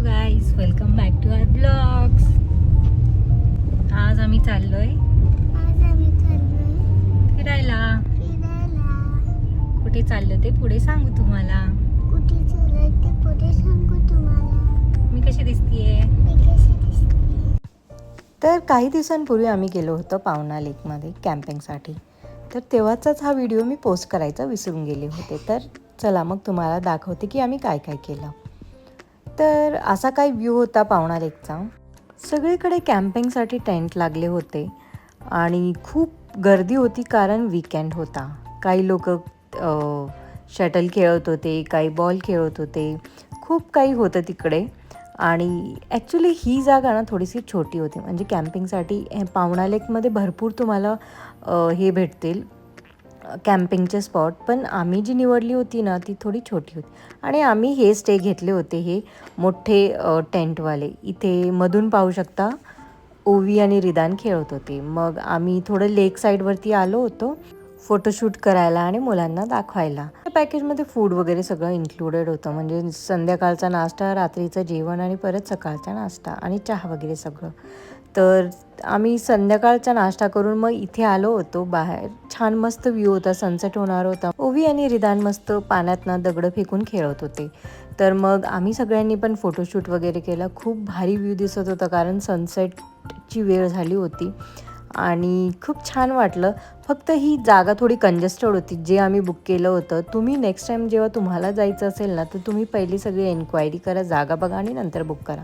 Guys, welcome back to our blogs. आज आम्ही चाललोय फिरायला. कुठे चाललो ते पुढे सांगू तुम्हाला. मी कशी दिसतीये? तर काही दिवसांपूर्वी आम्ही गेलो होतो पावना लेकमध्ये कॅम्पिंगसाठी. तर तेव्हाचाच हा व्हिडिओ मी पोस्ट करायचा विसरून गेले होते. तर चला मग तुम्हाला दाखवते की आम्ही काय काय केलं. तर असा काही व्ह्यू होता पावना लेकचा. सगळीकडे कॅम्पिंगसाठी टेंट लागले होते आणि खूप गर्दी होती कारण वीकेंड होता. काही लोक शटल खेळत होते, काही बॉल खेळत होते, खूप काही होतं तिकडे. आणि ॲक्च्युली ही जागा ना थोडीशी छोटी होती. म्हणजे कॅम्पिंगसाठी पावना लेकमध्ये भरपूर तुम्हाला हे भेटतील कॅम्पिंगचे स्पॉट. पण आम्ही जी निवडली होती ना ती थोडी छोटी होती आणि आम्ही हे स्टे घेतले होते हे मोठे टेंटवाले. इथे मधून पाहू शकता ओवी आणि रिदान खेळत होते. मग आम्ही थोडं लेक साईडवरती आलो होतो फोटोशूट करायला आणि मुलांना दाखवायला. पॅकेजमध्ये फूड वगैरे सगळं इन्क्लुडेड होतं. म्हणजे संध्याकाळचा नाश्ता, रात्रीचं जेवण आणि परत सकाळचा नाश्ता आणि चहा वगैरे सगळं. तर आम्ही संध्याकाळचा नाश्ता करून मग इथे आलो होतो बाहेर. छान मस्त व्ह्यू होता, सनसेट होणार होता. ओवी आणि रिदान मस्त पाण्यात ना दगडं फेकून खेळत होते. तर मग आम्ही सगळ्यांनी पण फोटोशूट वगैरे केला. खूप भारी व्ह्यू दिसत होता कारण सनसेटची वेळ झाली होती आणि खूप छान वाटलं. फक्त ही जागा थोडी कंजेस्टेड होती जे आम्ही बुक केलं होतं. तुम्ही नेक्स्ट टाईम जेव्हा तुम्हाला जायचं असेल ना तर तुम्ही पहिली सगळी एन्क्वायरी करा, जागा बघा आणि नंतर बुक करा.